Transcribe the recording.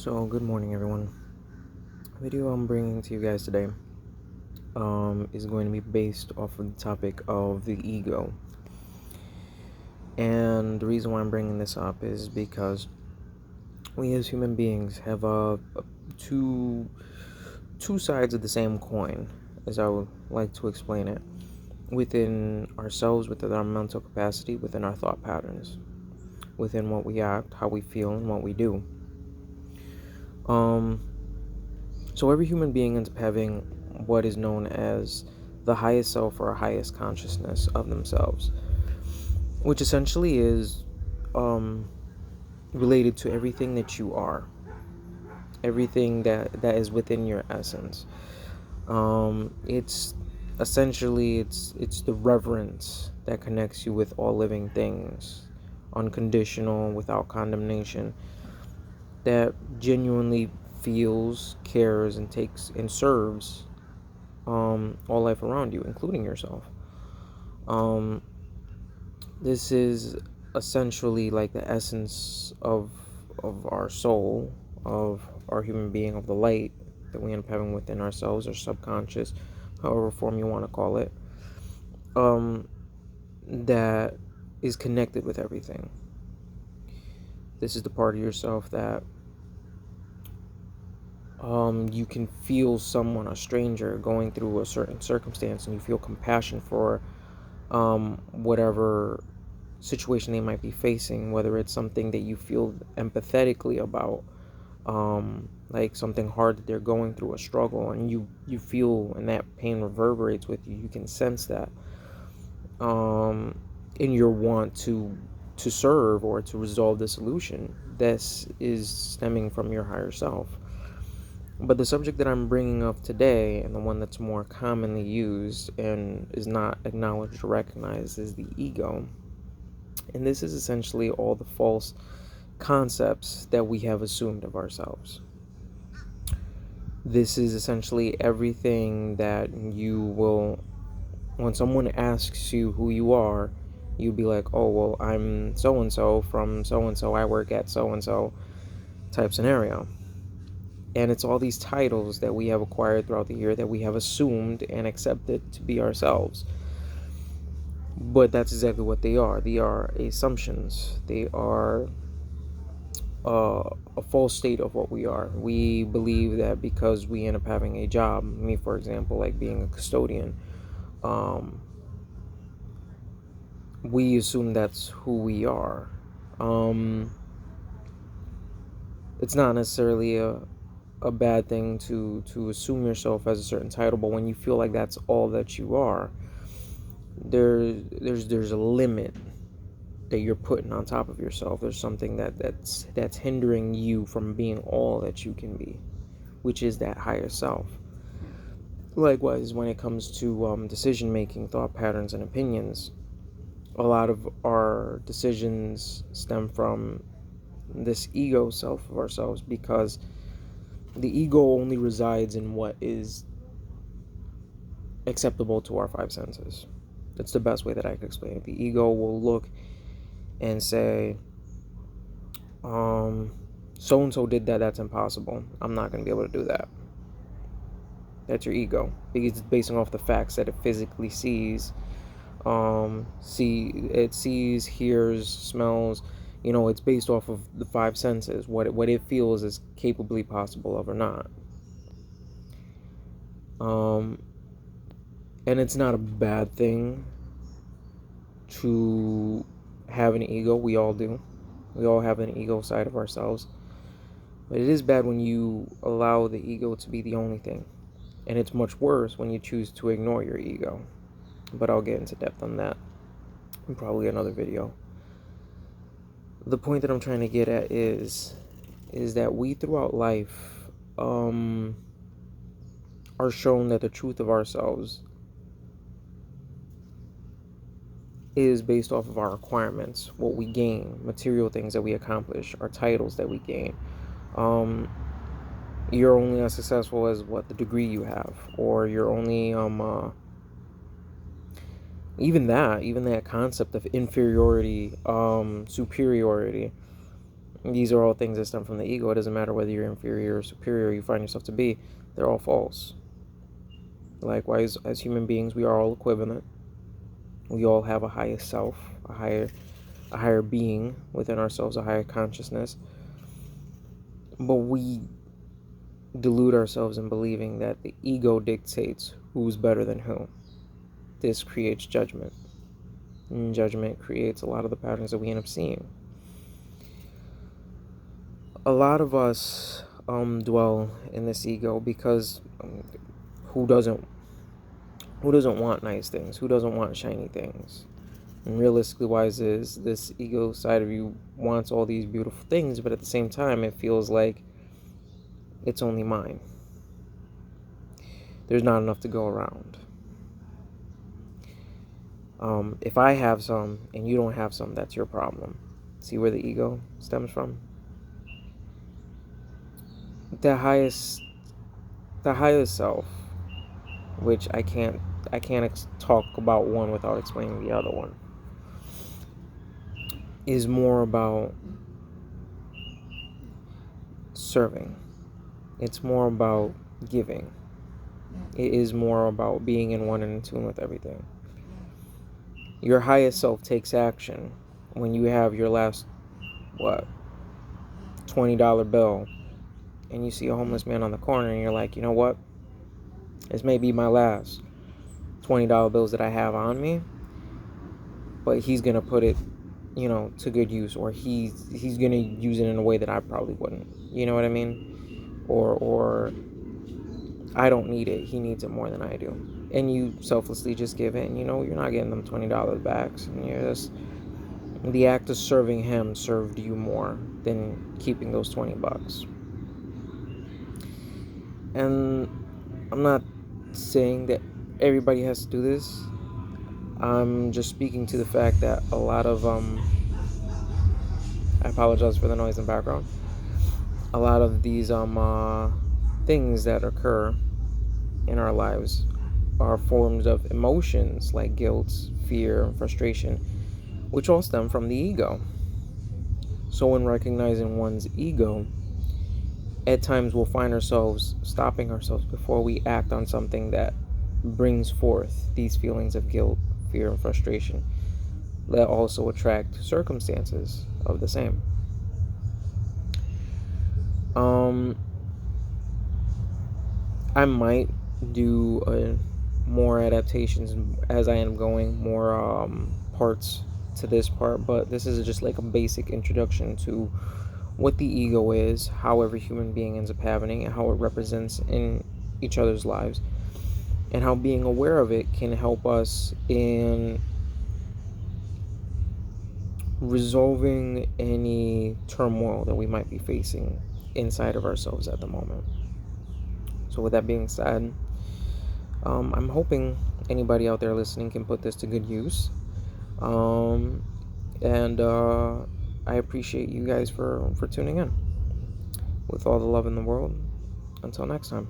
So, good morning, everyone. The video I'm bringing to you guys today is going to be based off of the topic of the ego. And the reason why I'm bringing this up is because we as human beings have two two sides of the same coin, as I would like to explain it, within ourselves, within our mental capacity, within our thought patterns, within what we act, how we feel, and what we do. Um, So every human being ends up having what is known as the highest self or highest consciousness of themselves, which essentially is um, related to everything that you are, everything that is within your essence. It's essentially it's the reverence that connects you with all living things, unconditional, without condemnation, that genuinely feels, cares, and takes and serves all life around you, including yourself. Um, this is essentially like the essence of our soul, of our human being, of the light that we end up having within ourselves, or subconscious, however form you want to call it. Um, that is connected with everything. This is the part of yourself that you can feel someone, a stranger, going through a certain circumstance, and you feel compassion for whatever situation they might be facing, whether it's something that you feel empathetically about, like something hard that they're going through, a struggle, and you feel, and that pain reverberates with you. You can sense that in your want to serve or to resolve the solution. This is stemming from your higher self. But the subject that I'm bringing up today, and the one that's more commonly used and is not acknowledged or recognized, is the ego. And this is essentially all the false concepts that we have assumed of ourselves. This is essentially everything that you will, when someone asks you who you are, you'd be like, oh, well, I'm so and so from so and so, I work at so and so type scenario. And it's all these titles that we have acquired throughout the year that we have assumed and accepted to be ourselves. But that's exactly what they are. They are assumptions. They are a false state of what we are. We believe that because we end up having a job, me for example, like being a custodian, um, we assume that's who we are. Um, it's not necessarily a bad thing to assume yourself as a certain title, but when you feel like that's all that you are, there's a limit that you're putting on top of yourself. There's something that's hindering you from being all that you can be, which is that higher self. Likewise, when it comes to decision making, thought patterns, and opinions, a lot of our decisions stem from this ego self of ourselves, because the ego only resides in what is acceptable to our five senses. That's the best way that I could explain it. The ego will look and say, so and so did that, that's impossible. I'm not going to be able to do that. That's your ego, because it's basing off the facts that it physically sees. It sees, hears, smells. It's based off of the five senses, what it feels is capably possible of or not. Um, and it's not a bad thing to have an ego. We all do. We all have an ego side of ourselves. But it is bad when you allow the ego to be the only thing. And it's much worse when you choose to ignore your ego. But I'll get into depth on that in probably another video. The point that I'm trying to get at is that we throughout life are shown that the truth of ourselves is based off of our requirements, what we gain, material things that we accomplish, our titles that we gain. You're only as successful as what the degree you have, or you're only even that concept of inferiority, superiority. These are all things that stem from the ego. It doesn't matter whether you're inferior or superior you find yourself to be. They're all false. Likewise, as human beings, we are all equivalent. We all have a higher self, a higher being within ourselves, a higher consciousness. But we delude ourselves in believing that the ego dictates who's better than who. This creates judgment. And judgment creates a lot of the patterns that we end up seeing. A lot of us dwell in this ego because who doesn't want nice things? Who doesn't want shiny things? And realistically wise is this ego side of you wants all these beautiful things, but at the same time it feels like it's only mine. There's not enough to go around. If I have some and you don't have some, that's your problem. See where the ego stems from? The highest self, which I can't talk about one without explaining the other one, is more about serving. It's more about giving. It is more about being in one and in tune with everything. Your highest self takes action when you have your last, $20 bill, and you see a homeless man on the corner and you're like, you know what? This may be my last $20 bills that I have on me, but he's going to put it, to good use, or he's going to use it in a way that I probably wouldn't. You know what I mean? Or I don't need it. He needs it more than I do. And you selflessly just give it, and you're not getting them $20 back. And you're just, the act of serving him served you more than keeping those $20. And I'm not saying that everybody has to do this. I'm just speaking to the fact that a lot of I apologize for the noise in the background. A lot of these things that occur in our lives are forms of emotions like guilt, fear, and frustration, which all stem from the ego. So in recognizing one's ego, at times we'll find ourselves stopping ourselves before we act on something that brings forth these feelings of guilt, fear, and frustration that also attract circumstances of the same. I might do more adaptations as I am going, more parts to this part, but this is just like a basic introduction to what the ego is, how every human being ends up having it, how it represents in each other's lives, and how being aware of it can help us in resolving any turmoil that we might be facing inside of ourselves at the moment. So with that being said, I'm hoping anybody out there listening can put this to good use. And I appreciate you guys for tuning in. With all the love in the world, until next time.